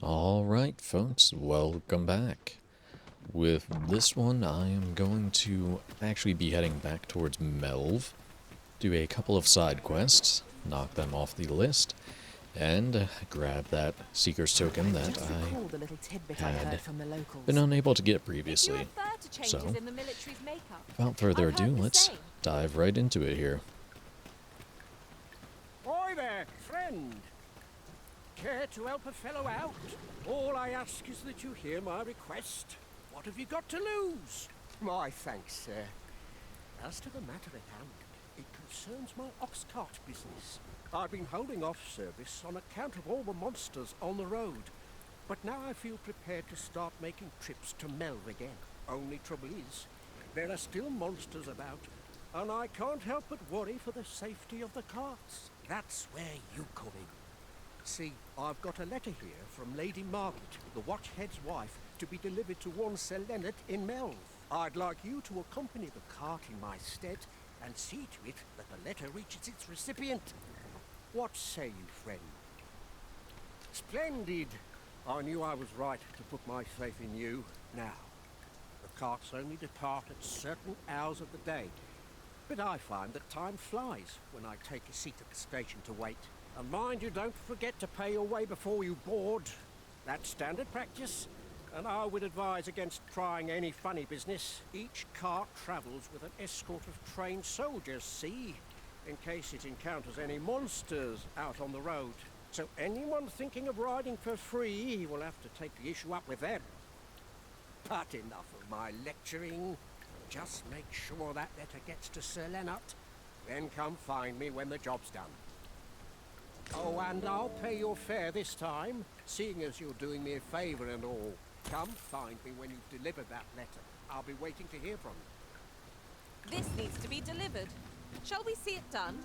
Alright folks, welcome back. With this one I am going to actually be heading back towards Melve, do a couple of side quests, knock them off the list, and grab that Seeker's Token that I had been unable to get previously. So, without further ado, let's dive right into it here. Oi there, friend! Care to help a fellow out? All I ask is that you hear my request. What have you got to lose? My thanks, sir. As to the matter at hand, it concerns my Oxcart business. I've been holding off service on account of all the monsters on the road, but now I feel prepared to start making trips to Melve again. Only trouble is, there are still monsters about, and I can't help but worry for the safety of the carts. That's where you come in. See, I've got a letter here from Lady Margaret, the Watchhead's wife, to be delivered to one Ser Lennart in Melve. I'd like you to accompany the cart in my stead and see to it that the letter reaches its recipient. What say you, friend? Splendid! I knew I was right to put my faith in you. Now, the carts only depart at certain hours of the day, but I find that time flies when I take a seat at the station to wait. And mind you don't forget to pay your way before you board. That's standard practice, and I would advise against trying any funny business. Each cart travels with an escort of trained soldiers, see? In case it encounters any monsters out on the road. So anyone thinking of riding for free will have to take the issue up with them. But enough of my lecturing. Just make sure that letter gets to Ser Lennart. Then come find me when the job's done. Oh, and I'll pay your fare this time, seeing as you're doing me a favour and all. Come find me when you've delivered that letter. I'll be waiting to hear from you. This needs to be delivered. Shall we see it done?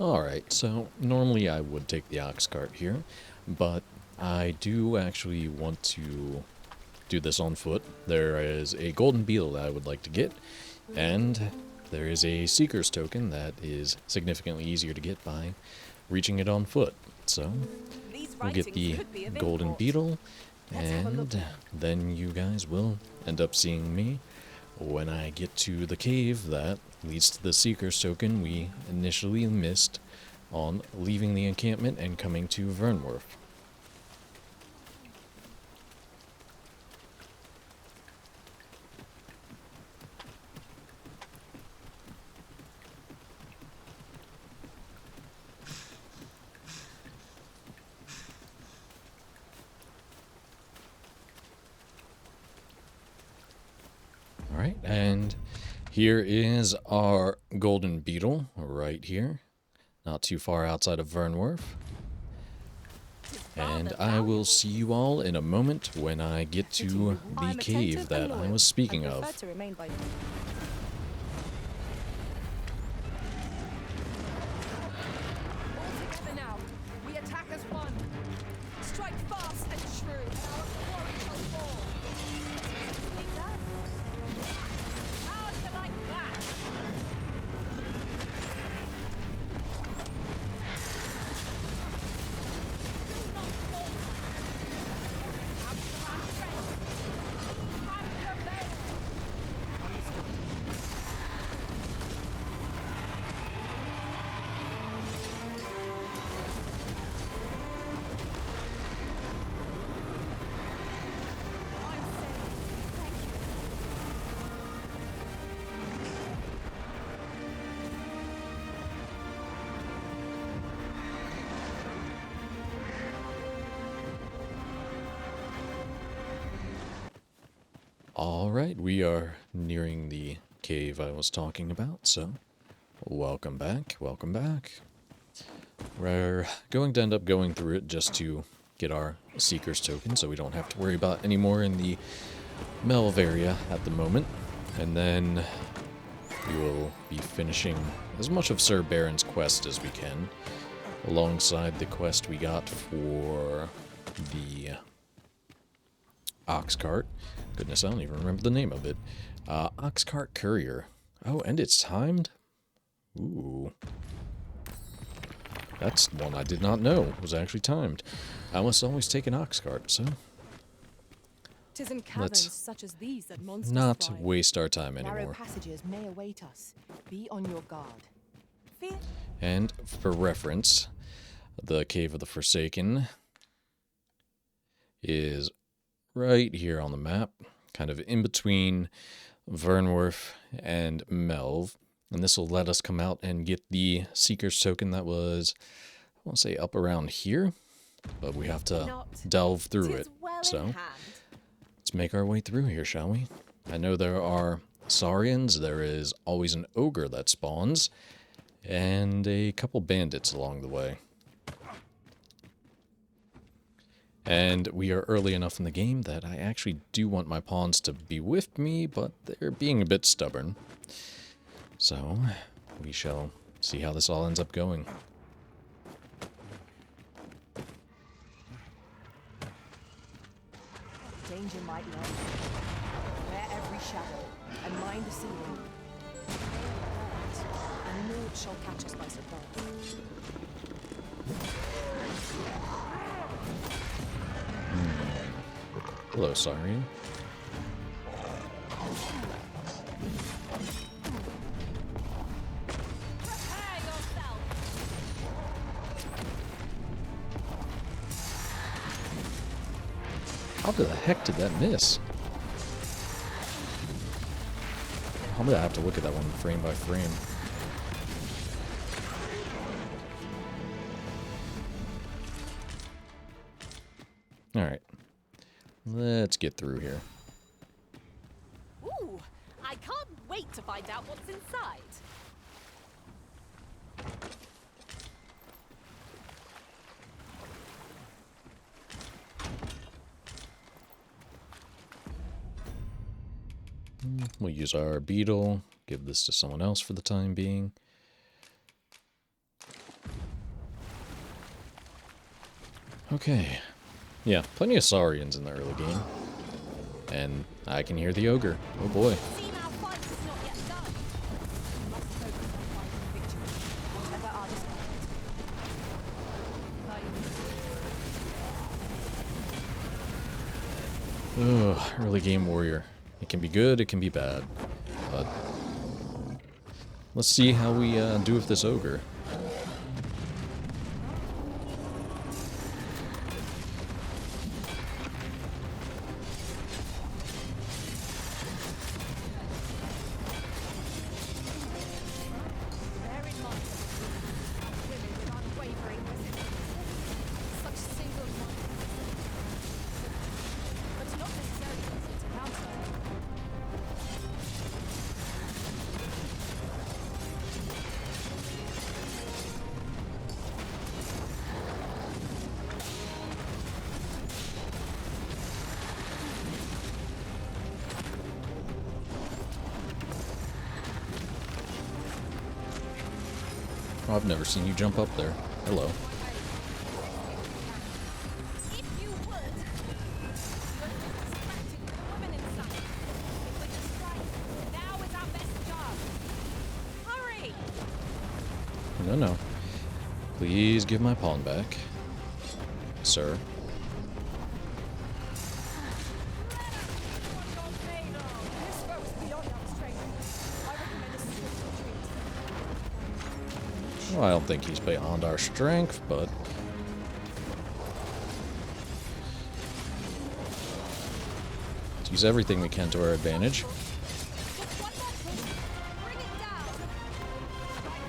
Alright, so normally I would take the Oxcart here, but I do actually want to do this on foot. There is a golden beetle that I would like to get, and there is a Seeker's Token that is significantly easier to get by reaching it on foot. So, we'll get the golden beetle, and then you guys will end up seeing me when I get to the cave that leads to the Seeker's Token we initially missed on leaving the encampment and coming to Vernworth. Alright, and here is our golden beetle right here, not too far outside of Vernworth. And I will see you all in a moment when I get to the cave that I was speaking of. Together now. We attack as one. Strike fast and true, and our quarry shall fall. It does. How do you like that? Do not falter. Have your strength. Have your veil. I'm safe. Thank you. Alright, we are nearing the cave I was talking about, so welcome back, welcome back. We're going to end up going through it just to get our Seeker's Token, so we don't have to worry about any more in the Melve area at the moment. And then we will be finishing as much of Ser Beren's quest as we can, alongside the quest we got for the Oxcart. Goodness, I don't even remember the name of it. Oxcart Courier. Oh, and it's timed? Ooh. That's one I did not know was actually timed. I must always take an Oxcart, so 'Tis in caverns let's such as these that monsters not thrive. waste our time Narrow anymore. passages may await us. Be on your guard. Fear. And for reference, the Cave of the Forsaken is right here on the map, kind of in between Vernworth and Melve. And this will let us come out and get the Seeker's Token that was, I want to say, up around here. But we have to delve through it. So let's make our way through here, shall we? I know there are Saurians, there is always an ogre that spawns, and a couple bandits along the way. And we are early enough in the game that I actually do want my pawns to be with me, but they're being a bit stubborn. So, we shall see how this all ends up going. Danger might lurk. Wear every shadow and mind the ceiling. And naught shall catch us by surprise. Hello, Saurian. Prepare yourself. How the heck did that miss? I'm gonna have to look at that one frame by frame. Alright. Let's get through here. Ooh, I can't wait to find out what's inside. We'll use our Beetle, give this to someone else for the time being. Okay. Yeah, plenty of Saurians in the early game. And I can hear the ogre. Oh boy. See, our fight is not yet done. We must focus on finding victory, whatever our disappointment. Ugh, early game warrior. It can be good, it can be bad. But let's see how we do with this ogre. Bear in mind, women with unwavering resistance, such single-mindedness, but not necessarily easy to counter. Oh, I've never seen you jump up there. Hello. If you would, distracting the woman inside. If we distract, now is our best job. Hurry! No, no. Please give my pawn back, sir. This foe is beyond our strength. I recommend a swift retreat. Well, I don't think he's beyond our strength, but let's use everything we can to our advantage. Just one more push. Bring it down. Strike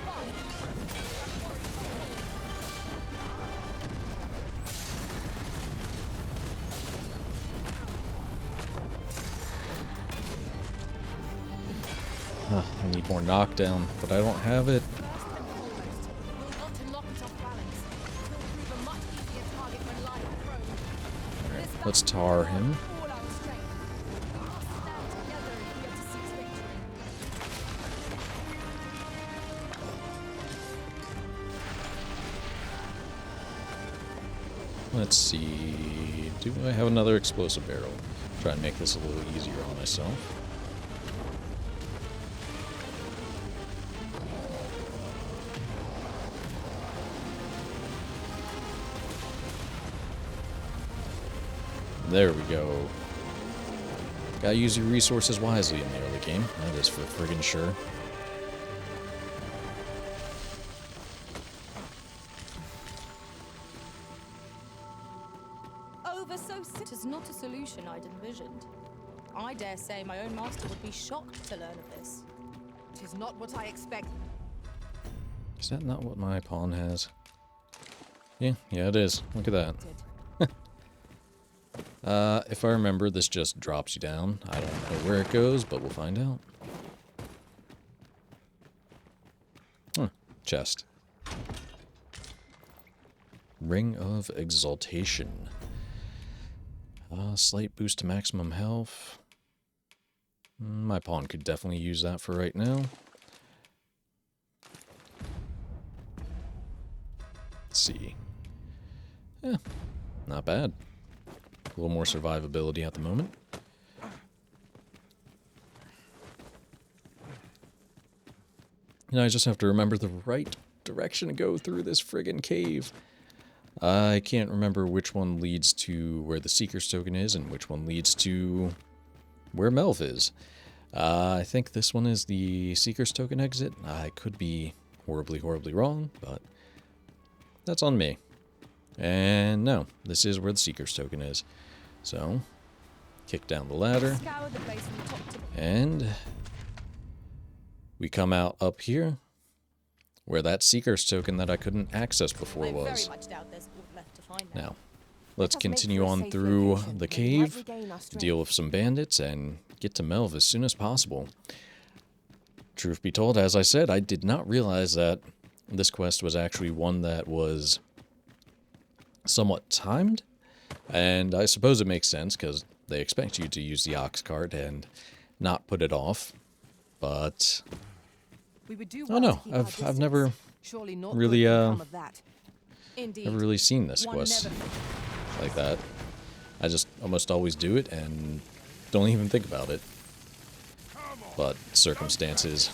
I need more knockdown, but I don't have it. First and foremost, we'll want to knock it off balance. It will prove a much easier target when lying prone. This Let's battle tar will him. require all our strength. We must stand together if we are to seize victory. Let's see. Do I have another explosive barrel? Try and make this a little easier on myself. There we go. Gotta use your resources wisely in the early game. That is for friggin' sure. Over so it is not a solution I'd envisioned. I dare say my own master would be shocked to learn of this. It is not what I expected. Is that not what my pawn has? Yeah, it is. Look at that. If I remember, this just drops you down. I don't know where it goes, but we'll find out. Chest. Ring of Exaltation. Slight boost to maximum health. My pawn could definitely use that for right now. Let's see. Yeah, not bad. A little more survivability at the moment. And I just have to remember the right direction to go through this friggin' cave. I can't remember which one leads to where the Seeker's Token is and which one leads to where Melve is. I think this one is the Seeker's Token exit. I could be horribly, horribly wrong, but that's on me. And no, this is where the Seeker's Token is. So, kick down the ladder, and we come out up here, where that Seeker's Token that I couldn't access before was. Now, let's continue on through the cave, deal with some bandits, and get to Melve as soon as possible. Truth be told, as I said, I did not realize that this quest was actually one that was somewhat timed, and I suppose it makes sense because they expect you to use the Oxcart and not put it off. But oh no, I've never really never really seen this quest like that. I just almost always do it and don't even think about it. But circumstances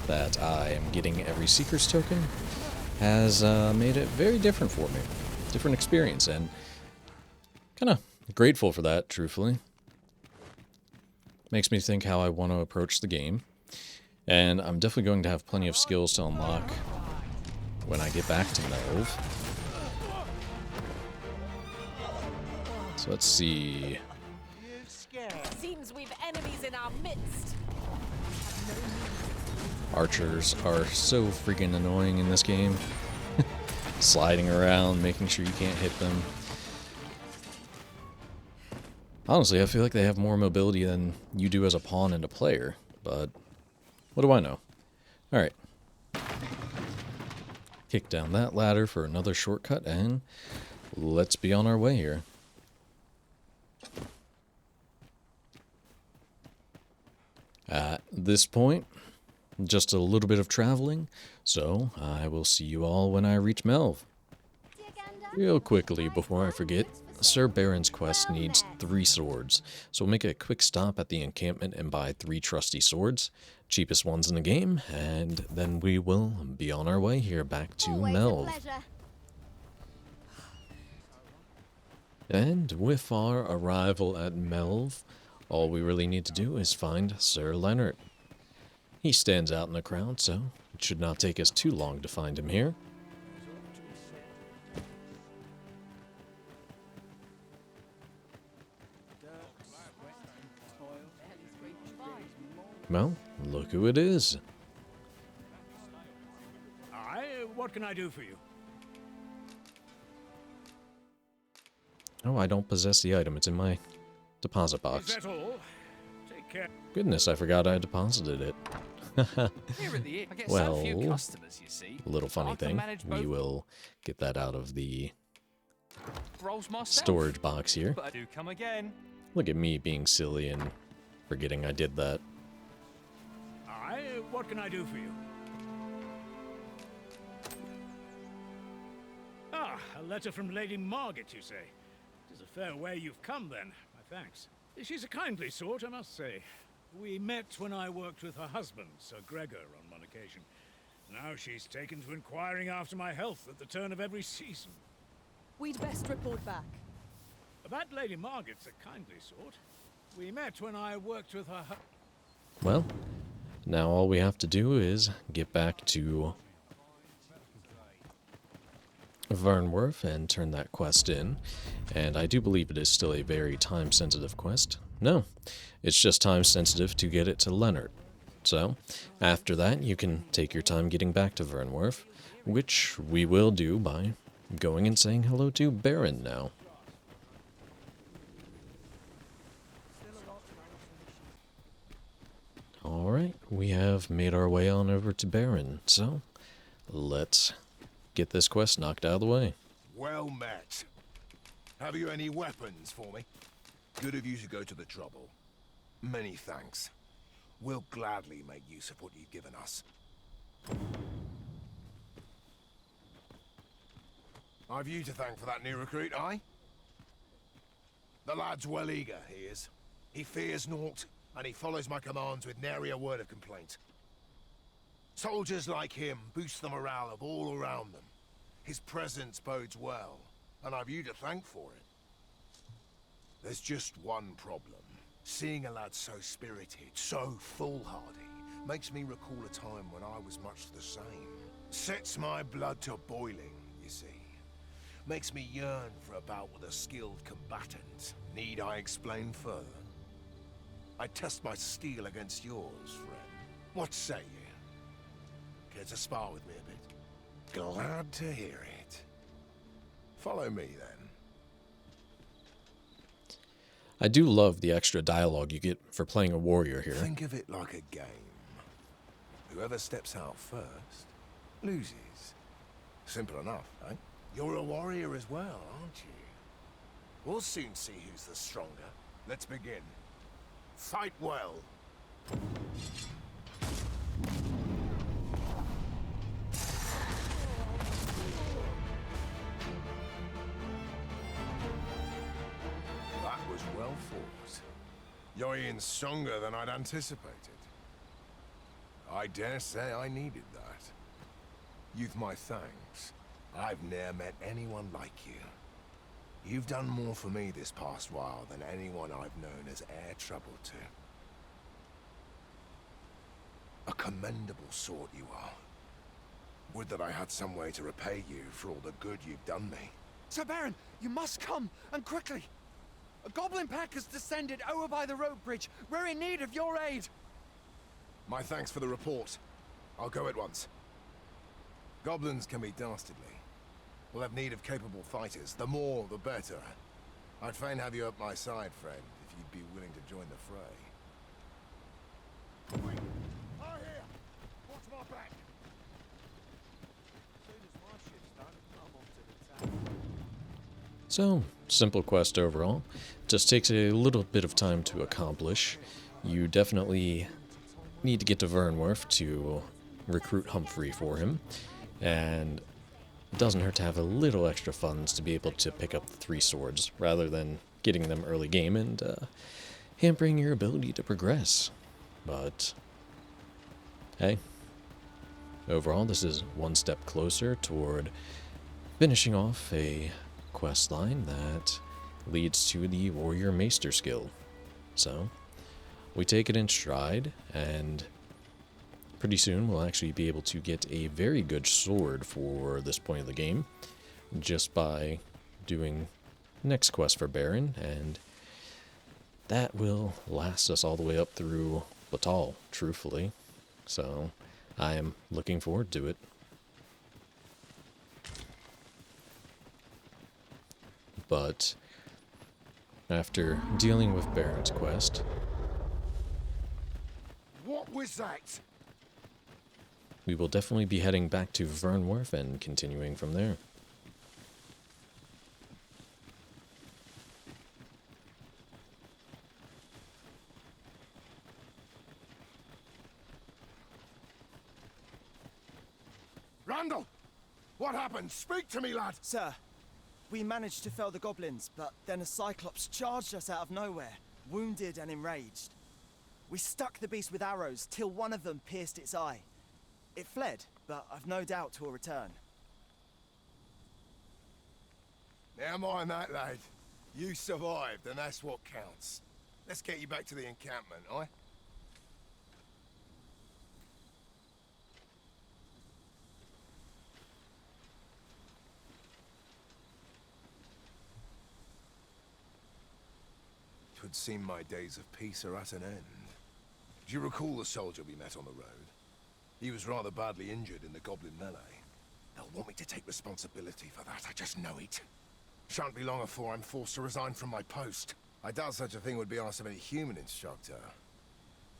that I am getting every Seeker's Token has made it very different for me. Different experience, and kind of grateful for that, truthfully. Makes me think how I want to approach the game. And I'm definitely going to have plenty of skills to unlock when I get back to Melve. So let's see. Seems we've enemies in our midst. Archers are so freaking annoying in this game. Sliding around, making sure you can't hit them. Honestly, I feel like they have more mobility than you do as a pawn and a player, but what do I know? Alright. Kick down that ladder for another shortcut, and let's be on our way here. At this point, just a little bit of traveling, so I will see you all when I reach Melve. Real quickly, before I forget, Ser Beren's quest needs 3 swords, so we'll make a quick stop at the encampment and buy 3 trusty swords, cheapest ones in the game, and then we will be on our way here back to Melve. And with our arrival at Melve, all we really need to do is find Ser Lennart. He stands out in the crowd, so it should not take us too long to find him here. Well, look who it is. What can I do for you? Oh, I don't possess the item. It's in my deposit box. Is that all? Take care. Goodness, I forgot I deposited it. Well, a little funny thing. We will get that out of the storage box here. Look at me being silly and forgetting I did that. What can I do for you? Ah, a letter from Lady Margaret, you say? It is a fair way you've come, then. My thanks. She's a kindly sort, I must say. We met when I worked with her husband, Sir Gregor, on one occasion. Now she's taken to inquiring after my health at the turn of every season. We'd best report back. That Lady Margaret's a kindly sort. We met when I worked with her. Well, now all we have to do is get back to Vernworth and turn that quest in. And I do believe it is still a very time-sensitive quest. No, it's just time-sensitive to get it to Lennart. So, after that, you can take your time getting back to Vernworth, which we will do by going and saying hello to Beren now. Alright, we have made our way on over to Beren, so let's get this quest knocked out of the way. Well met. Have you any weapons for me? Good of you to go to the trouble. Many thanks. We'll gladly make use of what you've given us. I've you to thank for that new recruit, aye? The lad's well eager, he is. He fears naught, and he follows my commands with nary a word of complaint. Soldiers like him boost the morale of all around them. His presence bodes well, and I've you to thank for it. There's just one problem. Seeing a lad so spirited, so foolhardy, makes me recall a time when I was much the same. Sets my blood to boiling, you see. Makes me yearn for a bout with a skilled combatant. Need I explain further? I test my steel against yours, friend. What say you? Care to spar with me a bit? Glad to hear it. Follow me, then. I do love the extra dialogue you get for playing a warrior here. Think of it like a game. Whoever steps out first, loses. Simple enough, eh? You're a warrior as well, aren't you? We'll soon see who's the stronger. Let's begin. Fight well. That was well fought. You're even stronger than I'd anticipated. I dare say I needed that. You've my thanks. I've ne'er met anyone like you. You've done more for me this past while than anyone I've known has e'er troubled to. A commendable sort you are. Would that I had some way to repay you for all the good you've done me. Ser Beren, you must come, and quickly. A goblin pack has descended over by the rope bridge. We're in need of your aid. My thanks for the report. I'll go at once. Goblins can be dastardly. We'll have need of capable fighters. The more, the better. I'd fain have you at my side, friend, if you'd be willing to join the fray. Wait. I hear! Watch my back! As soon as my ship's done, I'm on to the town. So, simple quest overall. Just takes a little bit of time to accomplish. You definitely need to get to Vernworth to recruit Humphrey for him. And it doesn't hurt to have a little extra funds to be able to pick up the 3 swords, rather than getting them early game and hampering your ability to progress. But, hey, overall this is one step closer toward finishing off a quest line that leads to the Warrior Maester skill. So, we take it in stride, and pretty soon we'll actually be able to get a very good sword for this point of the game, just by doing next quest for Beren, and that will last us all the way up through Batal, truthfully. So, I am looking forward to it. But after dealing with Beren's quest, What was that? we will definitely be heading back to Vernworth and continuing from there. Randall! What happened? Speak to me, lad! Sir, we managed to fell the goblins, but then a cyclops charged us out of nowhere, wounded and enraged. We stuck the beast with arrows till one of them pierced its eye. It fled, but I've no doubt 'twill return. Never mind that, lad. You survived, and that's what counts. Let's get you back to the encampment, aye? Twould seem my days of peace are at an end. Do you recall the soldier we met on the road? He was rather badly injured in the goblin melee. They'll want me to take responsibility for that, I just know it. Shan't be long afore I'm forced to resign from my post. I doubt such a thing would be asked of any human instructor.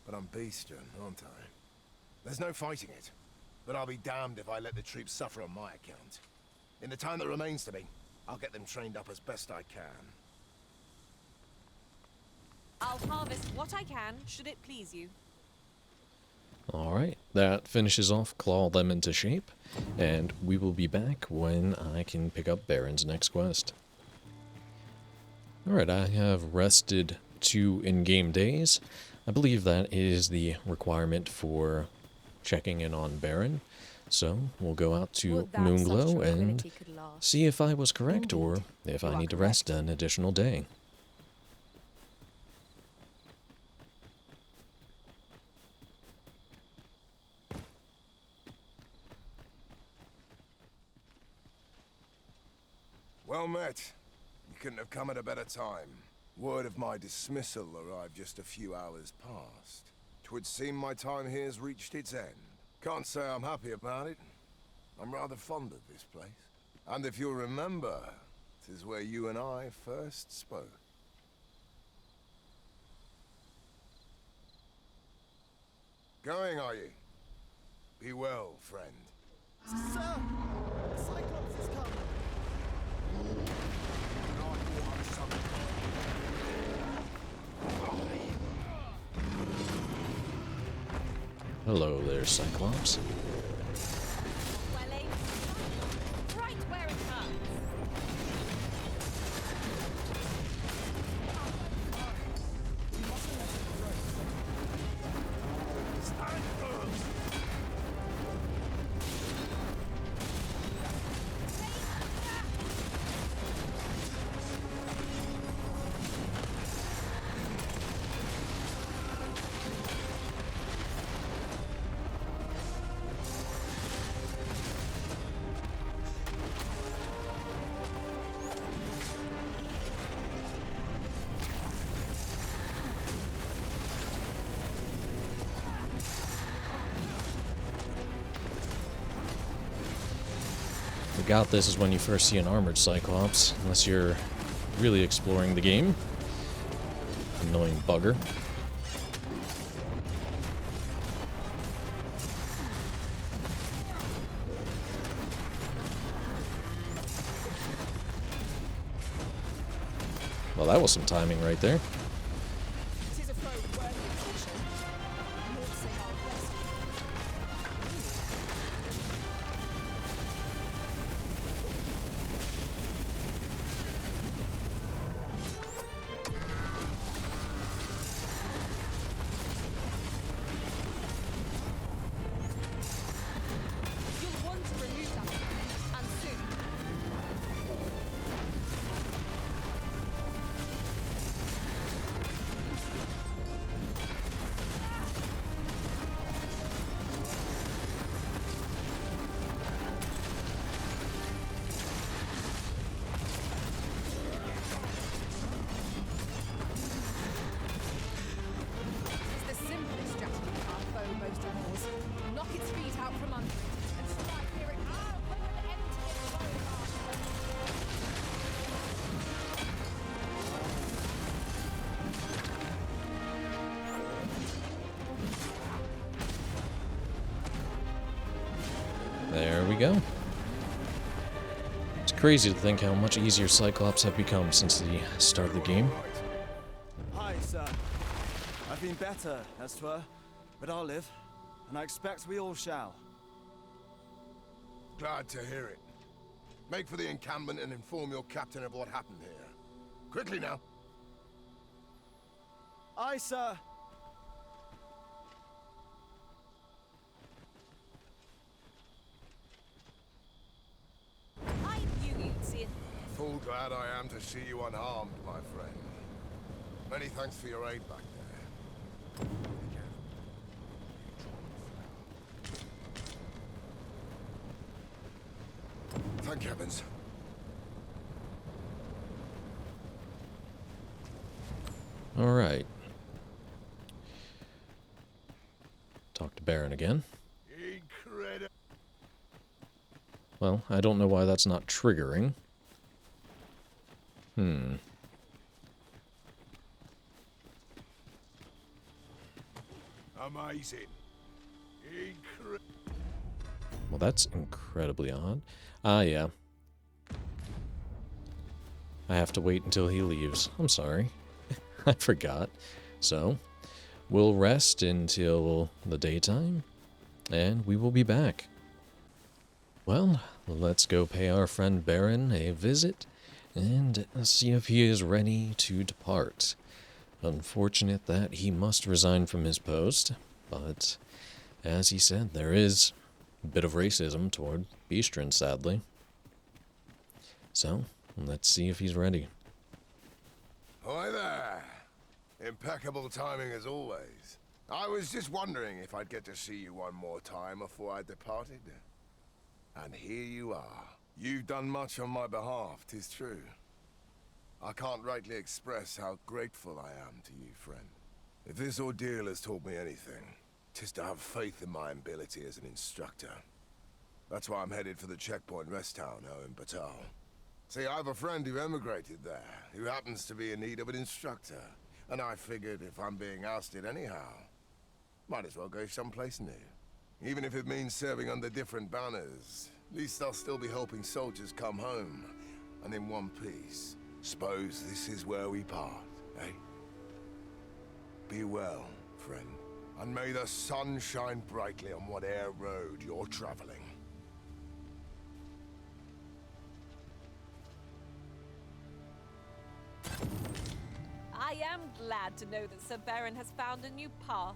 But I'm bestian, aren't I? There's no fighting it. But I'll be damned if I let the troops suffer on my account. In the time that remains to me, I'll get them trained up as best I can. I'll harvest what I can, should it please you. Alright, that finishes off Claw Them into Shape, and we will be back when I can pick up Beren's next quest. Alright, I have rested 2 in-game days. I believe that is the requirement for checking in on Beren, so we'll go out to Would that Moonglow such and tranquility could last. see if I was correct or Indeed, if you I are need to rest an additional day. Well met. You couldn't have come at a better time. Word of my dismissal arrived just a few hours past. 'Twould seem my time here's reached its end. Can't say I'm happy about it. I'm rather fond of this place. And if you'll remember, 'tis where you and I first spoke. Going, are you? Be well, friend. Sir! Cyclops has come! Hello there, Cyclops. Well aimed. Right where it hurts. I got this is when you first see an armored Cyclops, unless you're really exploring the game. Annoying bugger. Well, that was some timing right there. Tis a foe worthy of caution. Lord say our best. You'll want to remove that, and soon. It's the simplest strategy our foe most abhors. Knock its feet out from under it and strike near it. Bring an end to this warrior. There we go. It's crazy to think how much easier Cyclops have become since the start of the game. Hi, sir. I've been better, as 'twere, but I'll live, and I expect we all shall. Glad to hear it. Make for the encampment and inform your captain of what happened here. Quickly now. Aye, sir. I knew you'd see it. full glad I am to see you unharmed, my friend. Many thanks for your aid back there. Thank heavens. All right. Talk to Beren again. Incredible. Well, I don't know why that's not triggering. Amazing. Well, that's incredibly odd. Ah, yeah. I have to wait until he leaves. I'm sorry. I forgot. So, we'll rest until the daytime, and we will be back. Well, let's go pay our friend Beren a visit, and see if he is ready to depart. Unfortunate that he must resign from his post, but as he said, there is a bit of racism toward Beastrons, sadly. So, let's see if he's ready. Hi there. Impeccable timing as always. I was just wondering if I'd get to see you one more time before I departed. And here you are. You've done much on my behalf, 'tis true. I can't rightly express how grateful I am to you, friend. If this ordeal has taught me anything, 'tis to have faith in my ability as an instructor. That's why I'm headed for the checkpoint rest town now in Batal. See, I have a friend who emigrated there, who happens to be in need of an instructor. And I figured if I'm being ousted anyhow, might as well go someplace new. Even if it means serving under different banners, at least I'll still be helping soldiers come home, and in one piece. Suppose this is where we part, eh? Be well, friend, and may the sun shine brightly on whatever road you're traveling. I am glad to know that Ser Beren has found a new path.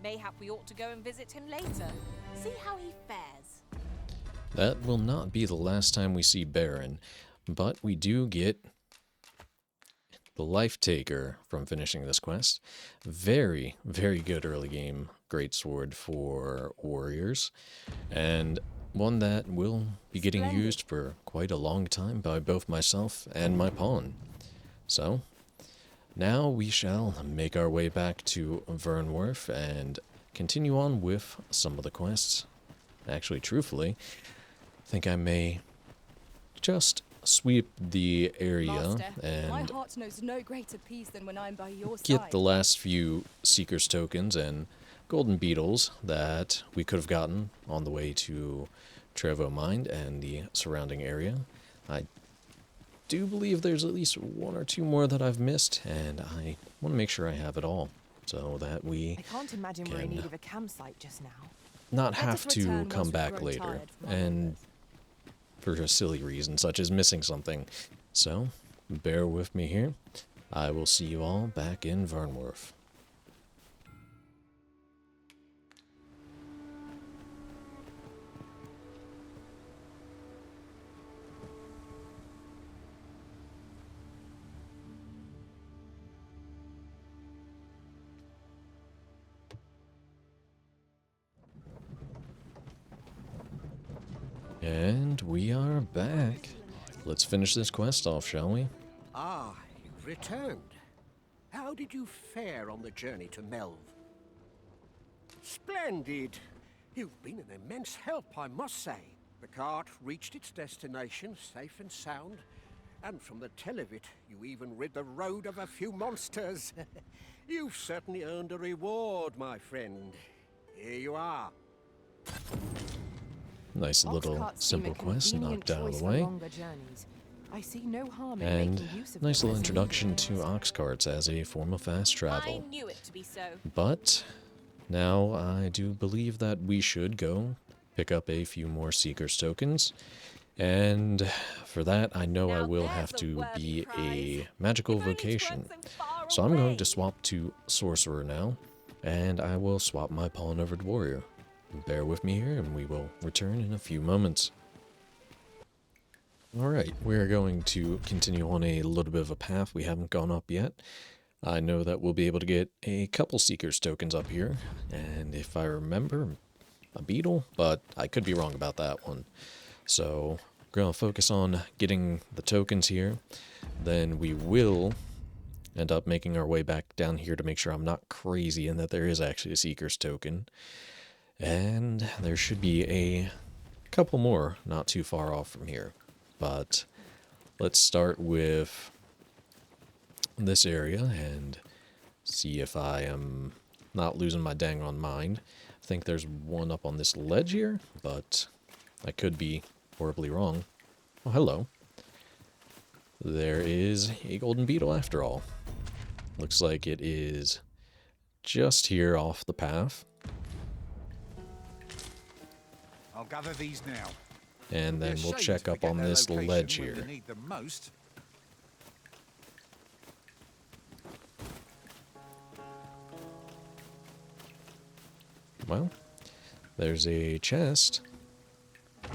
Mayhap we ought to go and visit him later. See how he fares. That will not be the last time we see Beren, but we do get the Life Taker from finishing this quest. Very, very good early game greatsword for warriors, and one that will be getting used for quite a long time by both myself and my pawn. So, now we shall make our way back to Vernworth and continue on with some of the quests. Actually, truthfully, I think I may just sweep the area Master, my and heart knows no greater peace than when I'm by your get side. the last few Seeker's tokens and golden beetles that we could have gotten on the way to Trevo Mine and the surrounding area. I do believe there's at least one or two more that I've missed, and I want to make sure I have it all so that we I can't imagine we're in need of a campsite just now. not Let have us to return come once we've back grown later tired from our and wanders. for a silly reason such as missing something. So bear with me here. I will see you all back in Vernworth. And we are back. Let's finish this quest off, shall we? Ah, you've returned. How did you fare on the journey to Melve? Splendid. You've been an immense help, I must say. The cart reached its destination safe and sound, and from the tell of it, you even rid the road of a few monsters. You've certainly earned a reward, my friend. Here you are. Nice little Oxcart seem a simple quest convenient knocked out of choice the for way. longer journeys. I see no harm in And making use of nice them little as introduction to needed. Oxcarts as a form of fast I travel. knew it to be so. But now I do believe that we should go pick up a few more Seeker's tokens. And for that, I know I Now will there's have a to worthy be prize. a magical If only 'twas vocation. so far So I'm going away. to swap to Sorcerer now, and I will swap my pawn over to Warrior. Bear with me here, and we will return in a few moments. Alright, we're going to continue on a little bit of a path we haven't gone up yet. I know that we'll be able to get a couple Seeker's tokens up here, and if I remember, a Beetle, but I could be wrong about that one. So, we're going to focus on getting the tokens here, then we will end up making our way back down here to make sure I'm not crazy and that there is actually a Seeker's token. And there should be a couple more not too far off from here. But let's start with this area and see if I am not losing my dang on mind. I think there's one up on this ledge here, but I could be horribly wrong. Oh, hello. There is a golden beetle after all. Looks like it is just here off the path. I'll gather these now. And then we'll check up on this ledge here. Need them most. Well, there's a chest. I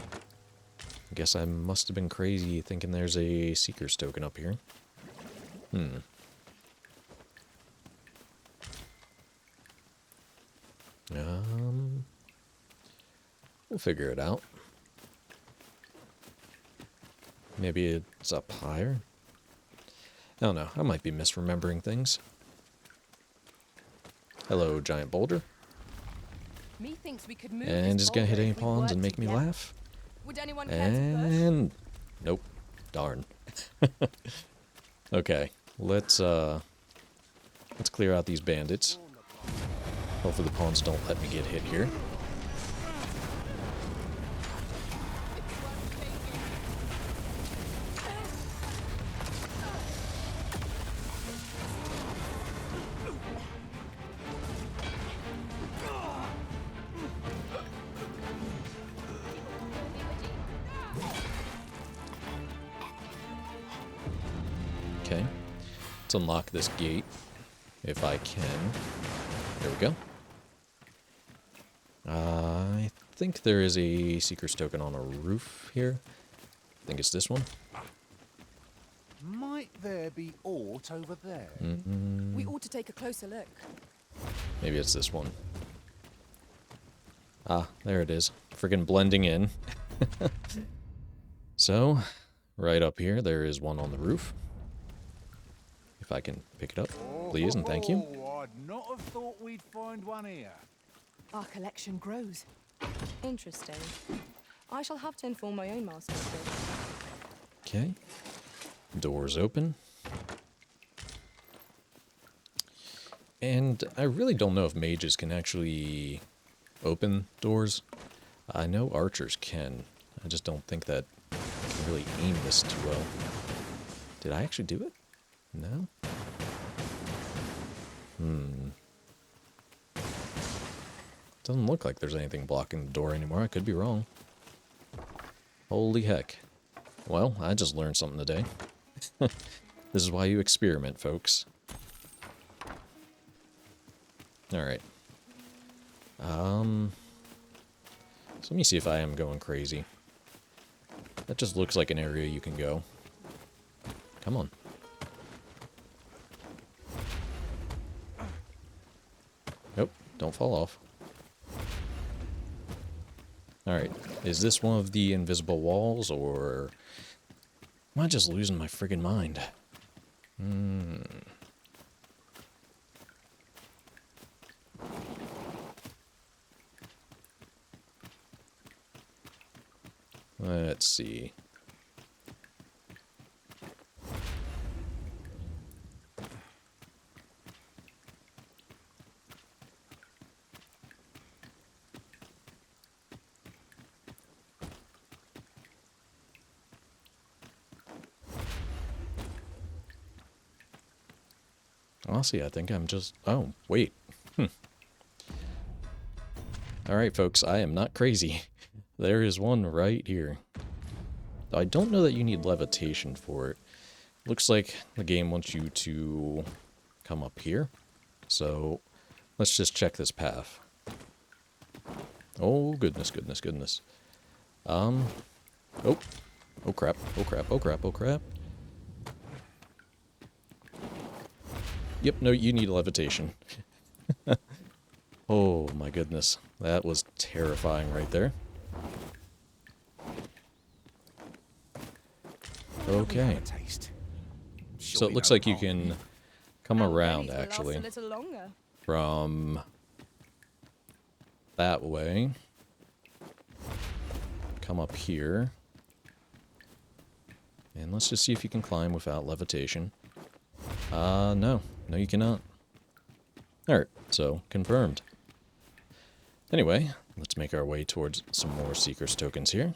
guess I must have been crazy thinking there's a Seeker's token up here. We'll figure it out. Maybe it's up higher? I don't know, I might be misremembering things. Hello, giant boulder. Methinks we could move And this just gonna hit boulder any if we pawns worked and make me together. laugh. Would anyone care to push? And nope. Darn. Okay, let's clear out these bandits. Hopefully the pawns don't let me get hit here. Okay, let's unlock this gate, if I can. There we go. I think there is a Seeker's token on a roof here. I think it's this one. Might there be aught over there? We ought to take a closer look. Maybe it's this one. Ah, there it is. Friggin' blending in. So, right up here, there is one on the roof. If I can pick it up, please, and thank you. Oh, I'd not have thought we'd find one here. Our collection grows. Interesting. I shall have to inform my own master of this. Okay. Doors open. And I really don't know if mages can actually open doors. I know archers can. I just don't think that I can really aim this too well. Did I actually do it? No? Doesn't look like there's anything blocking the door anymore. I could be wrong. Holy heck. Well, I just learned something today. This is why you experiment, folks. Alright. So let me see if I am going crazy. That just looks like an area you can go. Come on. Nope, don't fall off. Alright, is this one of the invisible walls, or am I just losing my friggin' mind? Let's see. Honestly, I think I'm just... Oh, wait. Alright, folks, I am not crazy. There is one right here. I don't know that you need levitation for it. Looks like the game wants you to come up here. So, let's just check this path. Oh, goodness, goodness, goodness. Oh. Oh crap, oh crap, oh crap, oh crap. Yep, no, you need levitation. Oh my goodness. That was terrifying right there. Okay. So it looks like you can come around, actually, A little longer. from that way. Come up here. And let's just see if you can climb without levitation. No. No, you cannot. Alright, so confirmed. Anyway, let's make our way towards some more Seeker's tokens here.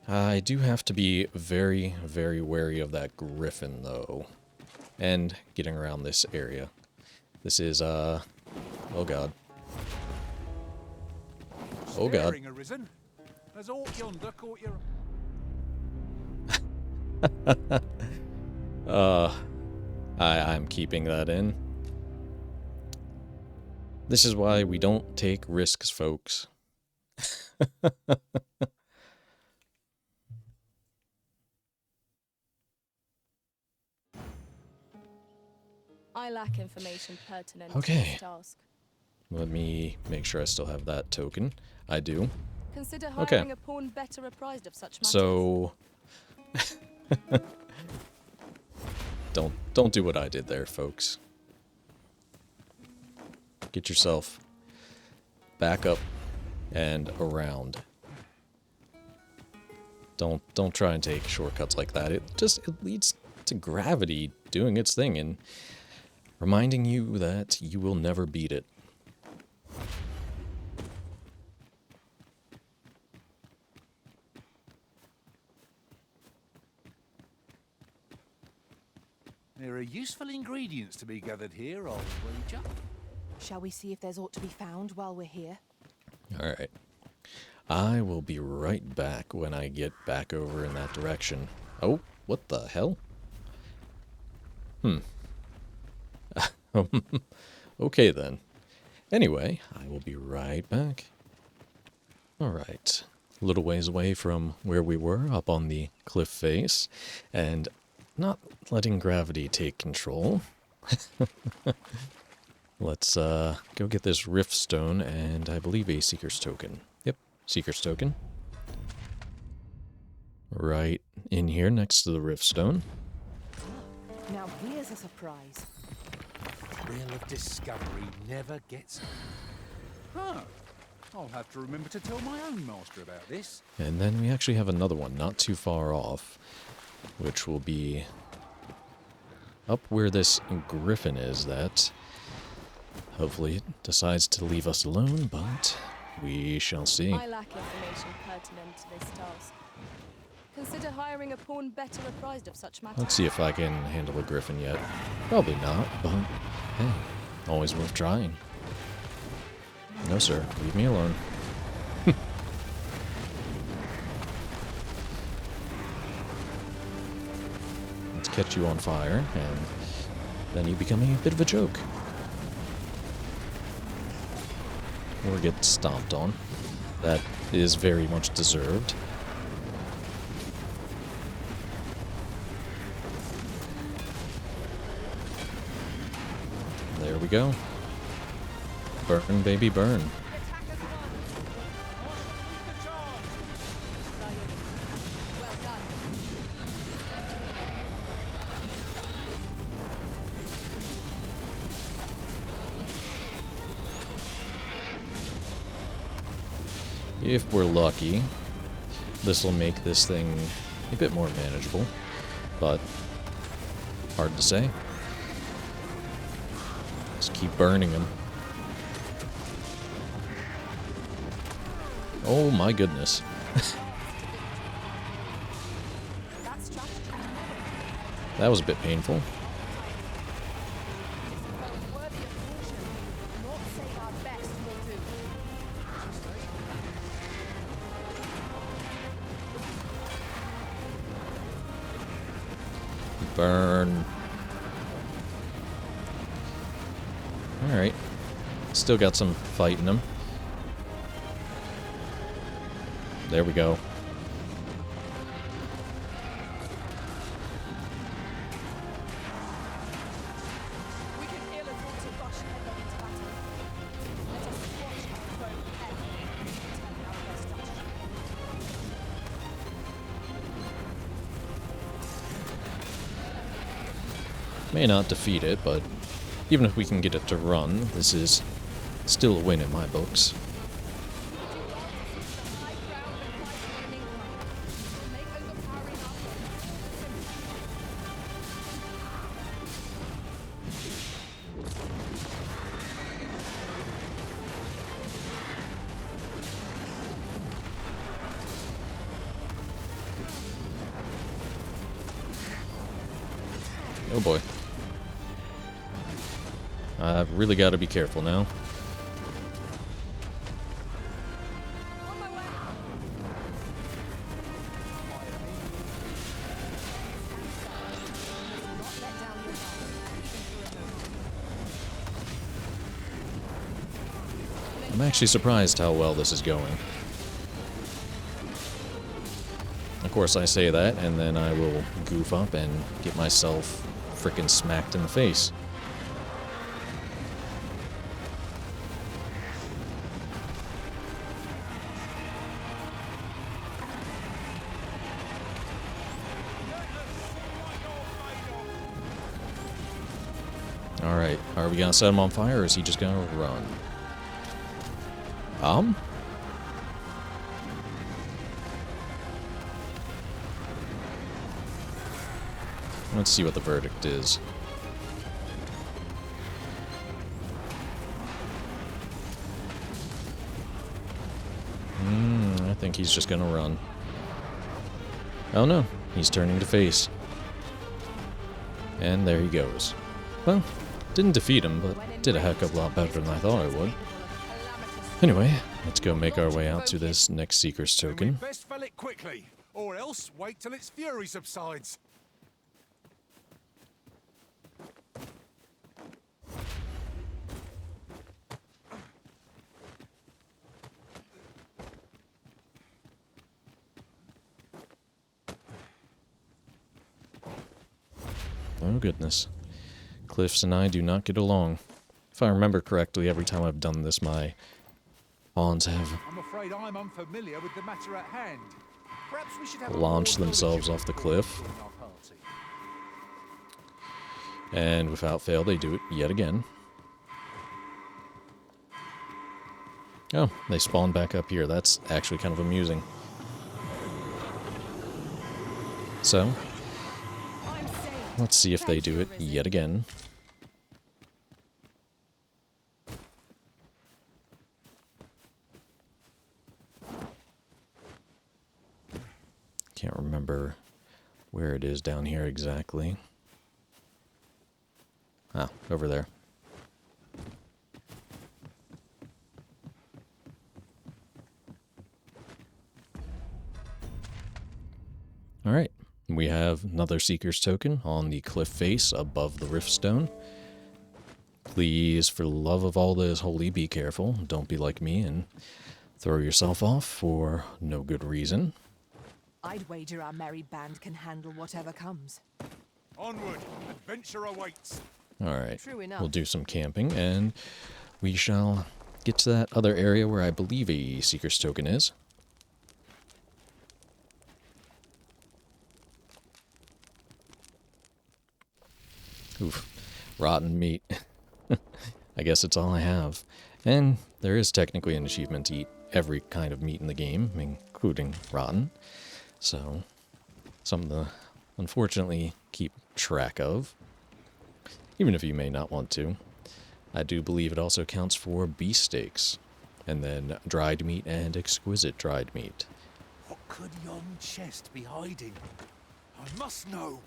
I do have to be very, very wary of that Griffin, though. And getting around this area. This is, oh god. Oh god. Arisen. Has aught yonder caught your... I'm keeping that in. This is why we don't take risks, folks. I lack information pertinent Okay. to this task. Let me make sure I still have that token. I do. Consider Okay. hiring a pawn better apprised of such matters. So... Don't do what I did there, folks. Get yourself back up and around. Don't try and take shortcuts like that. It leads to gravity doing its thing and reminding you that you will never beat it. There are useful ingredients to be gathered here, old wager. Shall we see if there's aught to be found while we're here? Alright. I will be right back when I get back over in that direction. Oh, what the hell? Okay then. Anyway, I will be right back. Alright. A little ways away from where we were, up on the cliff face, and not letting gravity take control. Let's go get this rift stone and I believe a Seeker's token. Yep, Seeker's token. Right in here next to the rift stone. Now here's a surprise. Thrill of discovery never gets... Huh. I'll have to remember to tell my own master about this. And then we actually have another one not too far off, which will be up where this Griffin is that hopefully it decides to leave us alone, but we shall see. I lack information pertinent to this task. Consider hiring a pawn better apprised of such matters. Let's see if I can handle a Griffin yet. Probably not, but hey, always worth trying. No sir, leave me alone. Let's catch you on fire, and then you become a bit of a joke. Or get stomped on. That is very much deserved. There we go. Burn, baby, burn. Well done. If we're lucky, this will make this thing a bit more manageable, but hard to say. Just keep burning them. Oh my goodness. That's strategy. That was a bit painful. Worthy of caution. Not say our best will do. Burn. Alright. Still got some fight in them. There we go. We can ill afford to rush headlong into battle. Let us watch our foe carefully and determine our best strategy. May not defeat it, but even if we can get it to run, this is still a win in my books. Oh boy. I've really got to be careful now. I'm actually surprised how well this is going. Of course, I say that, and then I will goof up and get myself frickin' smacked in the face. Alright, are we gonna set him on fire, or is he just gonna run? Let's see what the verdict is. I think he's just gonna run. Oh no, he's turning to face. And there he goes. Well, didn't defeat him, but did a heck of a lot better than I thought I would. Anyway, let's go make our way out to this next Seeker's token. Best fell it quickly, or else wait till its fury subsides. Oh goodness. Cliffs and I do not get along. If I remember correctly, every time I've done this, my pawns have I'm afraid I'm unfamiliar with the matter at hand. Perhaps we should have launched themselves off the cliff. And without fail, they do it yet again. Oh, they spawn back up here. That's actually kind of amusing. So, let's see if they do it yet again. Can't remember where it is down here exactly. Ah, over there. Alright, we have another Seeker's token on the cliff face above the Riftstone. Please, for the love of all that is holy, be careful. Don't be like me and throw yourself off for no good reason. I'd wager our merry band can handle whatever comes. Onward, adventure awaits. Alright, True enough. we'll do some camping and we shall get to that other area where I believe a Seeker's token is. Oof, rotten meat. I guess it's all I have. And there is technically an achievement to eat every kind of meat in the game, including rotten. So, something to unfortunately keep track of, even if you may not want to. I do believe it also counts for beefsteaks, and then dried meat and exquisite dried meat. What could yon chest be hiding? I must know.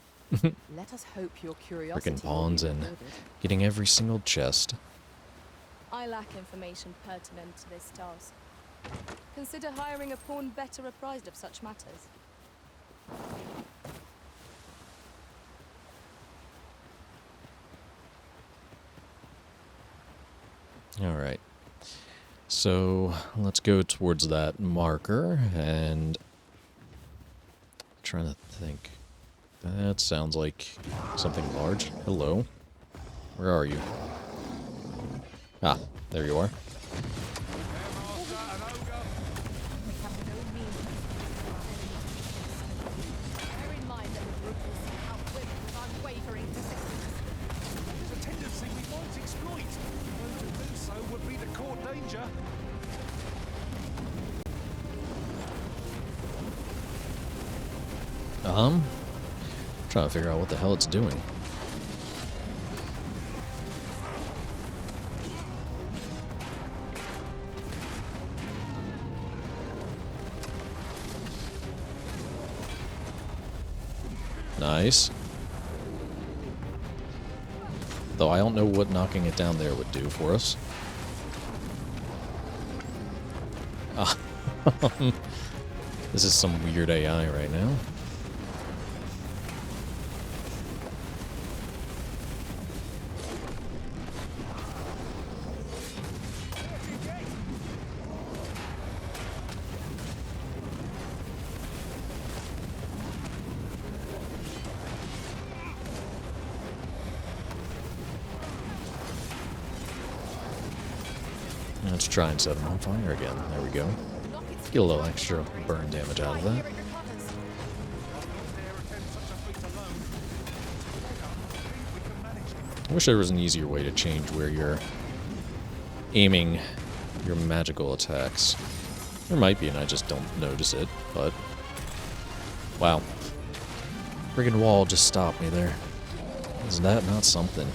Let us hope your curiosity Freaking pawns will be and rewarded. getting every single chest. I lack information pertinent to this task. Consider hiring a pawn better apprised of such matters. Alright. So let's go towards that marker and trying to think. That sounds like something large. Hello. Where are you? Ah, there you are. Bear in mind that the group will seek out women with unwavering persistence. There's a tendency we might exploit. Though to do so would be the core danger. Trying to figure out what the hell it's doing. Nice. Though I don't know what knocking it down there would do for us. This is some weird AI right now. Let's try and set him on fire again. There we go. Get a little extra burn damage out of that. I wish there was an easier way to change where you're aiming your magical attacks. There might be, and I just don't notice it, but... Wow. Friggin' wall just stopped me there. Is that not something?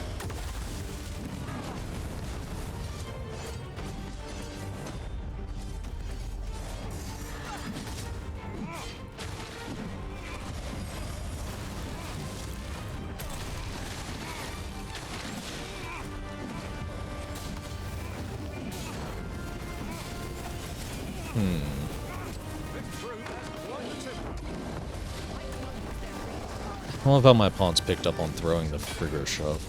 I love how my pawn's picked up on throwing the frigger shove.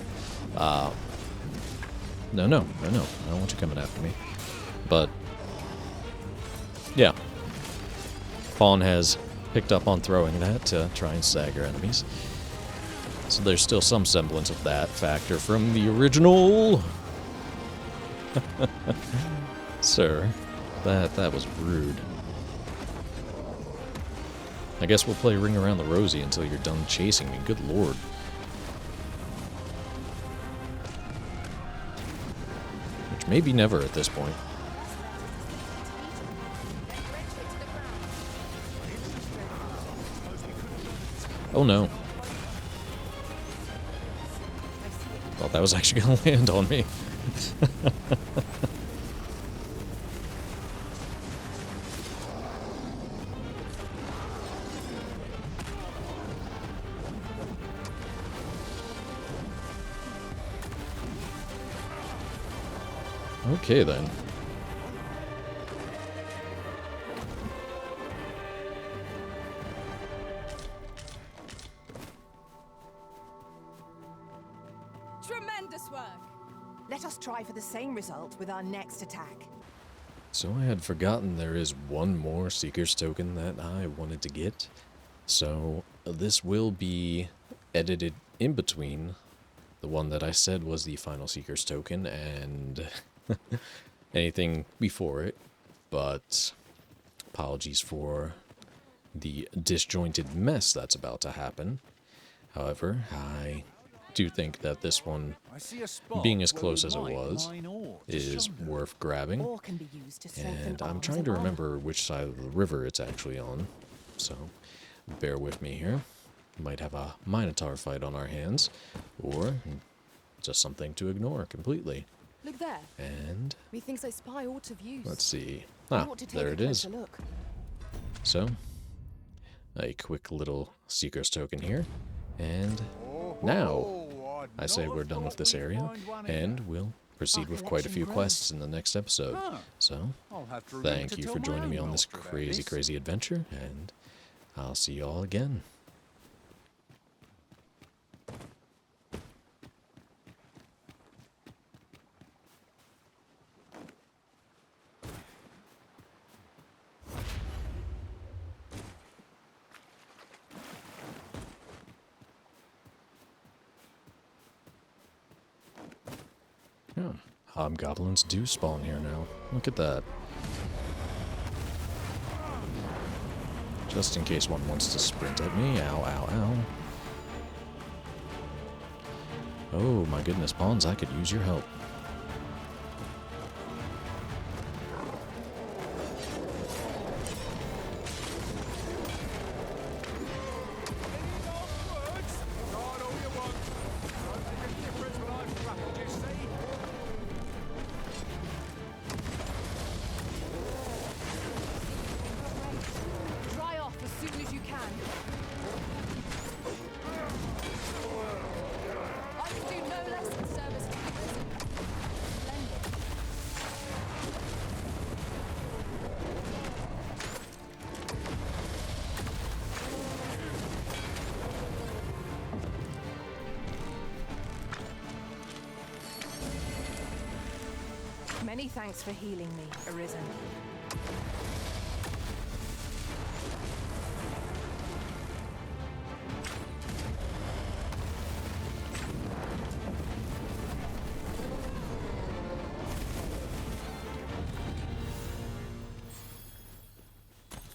No. I don't want you coming after me. But, yeah. Pawn has picked up on throwing that to try and stagger enemies. So there's still some semblance of that factor from the original. Sir, that was rude. I guess we'll play Ring Around the Rosie until you're done chasing me. Good lord. Which may be never at this point. Oh no. Thought that was actually going to land on me. Okay then. Tremendous work! Let us try for the same result with our next attack. So I had forgotten there is one more Seeker's Token that I wanted to get. So this will be edited in between the one that I said was the final Seeker's Token and anything before it. But apologies for the disjointed mess that's about to happen. However, I do think that this one, being as close as it was, is worth grabbing. Ore can be used to strengthen And I'm arms trying and to armor. remember which side of the river it's actually on. So, bear with me here. Might have a Minotaur fight on our hands, or just something to ignore completely. Look there. And Methinks I spy aught of use. let's see. We Ah, ought to take there a it is. closer look. So, a quick little Seeker's Token here. And now, I say we're done with this area, and we'll proceed with quite a few quests in the next episode. So, thank you for joining me on this crazy adventure, and I'll see you all again. Yeah, hobgoblins do spawn here now. Look at that. Just in case one wants to sprint at me. Ow, ow, ow. Oh my goodness, pawns, I could use your help. Dry off as soon as you can. I can do no less in service to the prison. Splendid. Many thanks for healing me, Arisen.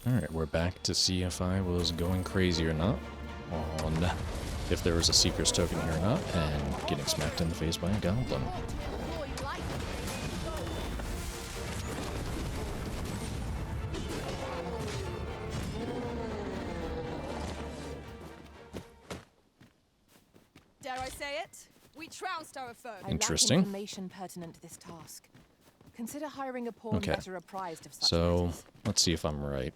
Alright, we're back to see if I was going crazy or not, on if there was a Seeker's token here or not, and getting smacked in the face by a goblin. Dare I say it? We trounced our foe. I lack Interesting. information pertinent to this task. Consider hiring a pawn Okay. better apprised of such So, matters. let's see if I'm right.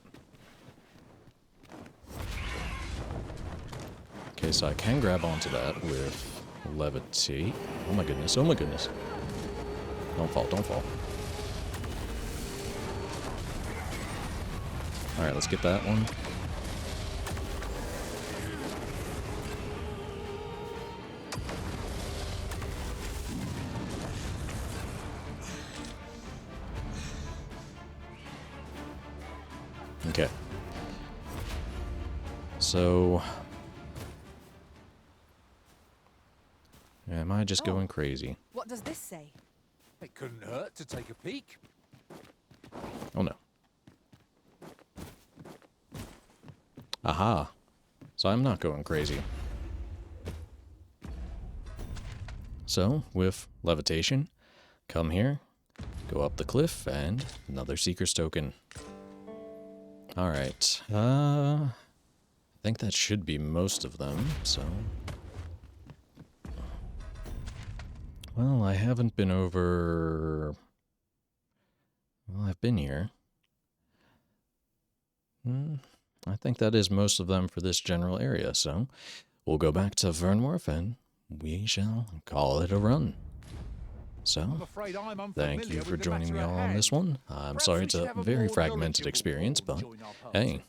Okay, so I can grab onto that with levitate. Oh my goodness, oh my goodness. Don't fall, don't fall. Alright, let's get that one. Okay. So, am I just going crazy? What does this say? It couldn't hurt to take a peek. Oh no. Aha. So I'm not going crazy. So, with levitation, come here, go up the cliff, and another Seeker's token. Alright, I think that should be most of them, so... Well, I haven't been over... Well, I've been here. I think that is most of them for this general area, so... We'll go back to Vernworth, and we shall call it a run. So, thank you for joining me all on this one. I'm sorry it's a very fragmented experience, but hey,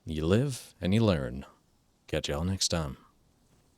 you live and you learn. Catch y'all next time.